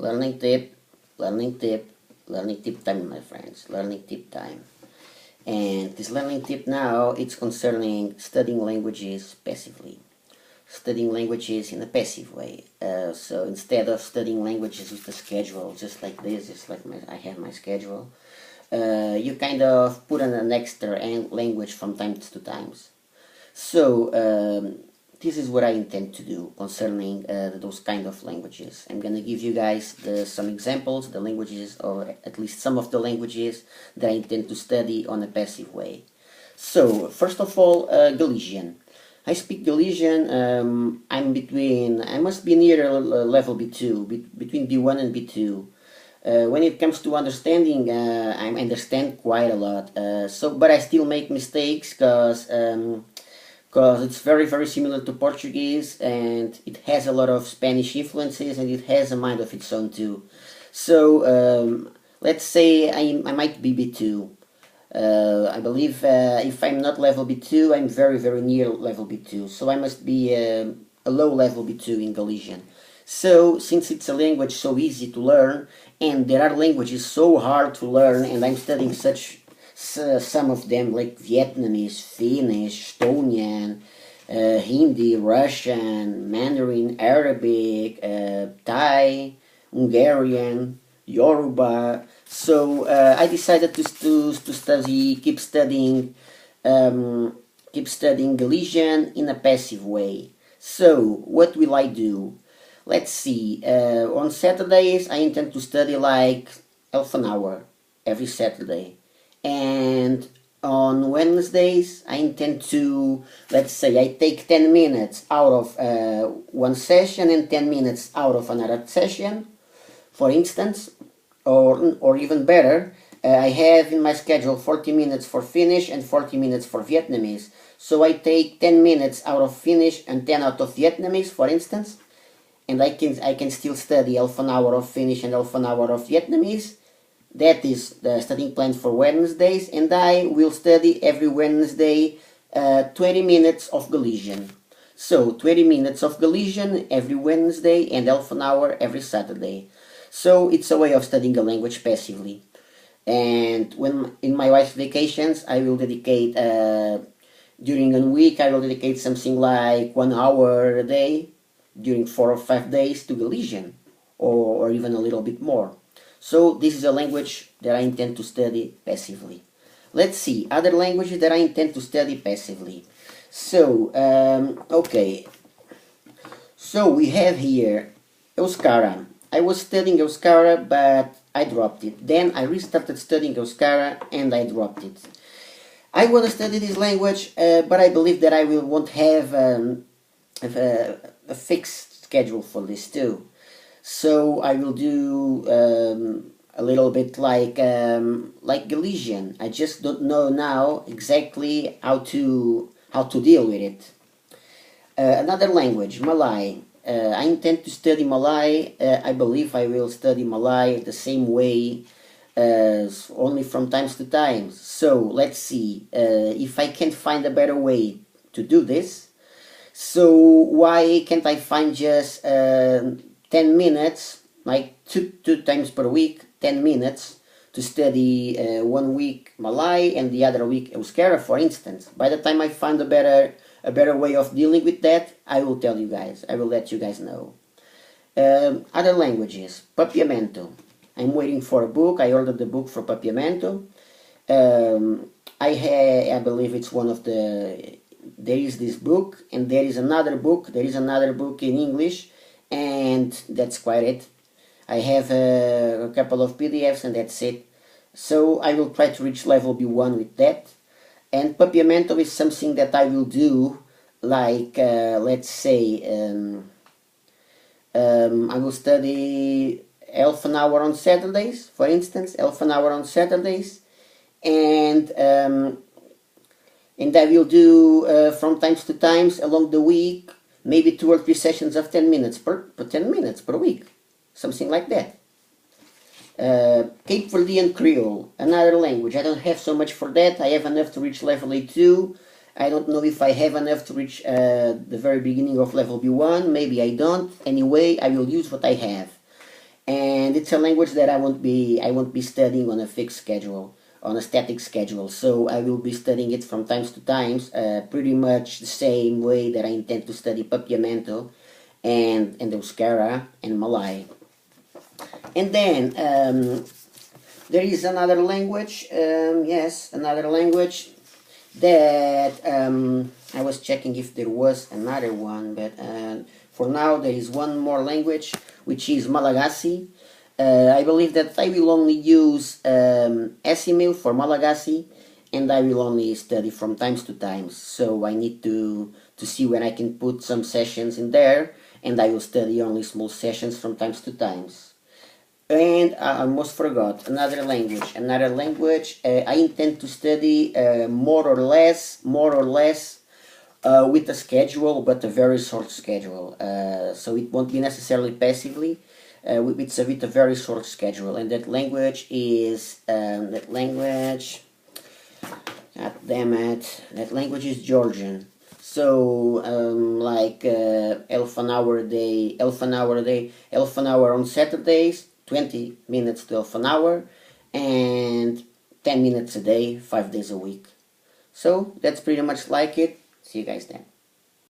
Learning tip, learning tip, learning tip time, my friends. Learning tip time. And this learning tip now, it's concerning studying languages passively. Studying languages in a passive way. So instead of studying languages with a schedule, just like this, just like I have my schedule, you kind of put on an extra language from time to times. So this is what I intend to do concerning those kind of languages. I'm gonna give you guys some examples, the languages, or at least some of the languages that I intend to study on a passive way. So first of all, Galician. I speak Galician. I must be near level B2, between B1 and B2. When it comes to understanding, I understand quite a lot. But I still make mistakes because it's very similar to Portuguese, and it has a lot of Spanish influences, and it has a mind of its own too. So let's say I might be B2. I believe if I'm not level B2, I'm very near level B2. So I must be a low level B2 in Galician. So since it's a language so easy to learn, and there are languages so hard to learn, and I'm studying some of them like Vietnamese, Finnish, Estonian, Hindi, Russian, Mandarin, Arabic, Thai, Hungarian, Yoruba. So I decided to keep studying Galician in a passive way. So what will I do? Let's see. On Saturdays I intend to study like half an hour every Saturday. And on Wednesdays I intend to, let's say, I take 10 minutes out of one session and 10 minutes out of another session, for instance, or even better, I have in my schedule 40 minutes for Finnish and 40 minutes for Vietnamese. So I take 10 minutes out of Finnish and 10 out of Vietnamese, for instance, and I can still study half an hour of Finnish and half an hour of Vietnamese. That is the studying plan for Wednesdays, and I will study every Wednesday 20 minutes of Galician. So 20 minutes of Galician every Wednesday and half an hour every Saturday. So it's a way of studying a language passively. And when in my wife's vacations, I will dedicate, during a week, I will dedicate something like 1 hour a day during 4 or 5 days to Galician, or even a little bit more. So this is a language that I intend to study passively. Let's see, other languages that I intend to study passively. So, okay. So we have here Euskara. I was studying Euskara, but I dropped it. Then I restarted studying Euskara, and I dropped it. I want to study this language, but I believe that I won't have a fixed schedule for this too. So I will do a little bit like Galician. I just don't know now exactly how to deal with it. Another language, Malay. I intend to study Malay. I believe I will study Malay the same way, only from times to times. So let's see if I can find a better way to do this. So why can't I find just 10 minutes, like two times per week, 10 minutes to study 1 week Malay and the other week Euskara, for instance. By the time I find a better way of dealing with that, I will tell you guys. I will let you guys know. Other languages, Papiamento. I'm waiting for a book. I ordered the book for Papiamento. I believe it's one of the. There is this book, and there is another book. There is another book in English, and that's quite it. I have a couple of PDFs, and that's it. So I will try to reach level B1 with that. And Papiamento is something that I will do, like, let's say, I will study half an hour on Saturdays, for instance, half an hour on Saturdays, and I will do from times to times along the week, maybe 2 or 3 sessions of 10 minutes per 10 minutes per week, something like that. Cape Verdean Creole, another language. I don't have so much for that. I have enough to reach level A2. I don't know if I have enough to reach the very beginning of level B1. Maybe I don't. Anyway, I will use what I have. and it's a language that I won't be studying on a fixed schedule, on a static schedule. So I will be studying it from times to times, pretty much the same way that I intend to study Papiamento and Euskara and Malay. And then there is another language, yes, another language that I was checking if there was another one, but for now there is one more language, which is Malagasy. I believe that I will only use Essimil for Malagasy, and I will only study from times to times. So I need to see when I can put some sessions in there, and I will study only small sessions from times to times. And I almost forgot another language. Another language I intend to study more or less with a schedule, but a very short schedule. So it won't be necessarily passively. It's with a very short schedule, and that language is God damn it, that language is Georgian. So like half an hour a day, half an hour on Saturdays, 20 minutes to half an hour, and 10 minutes a day, 5 days a week. So that's pretty much like it. See you guys then.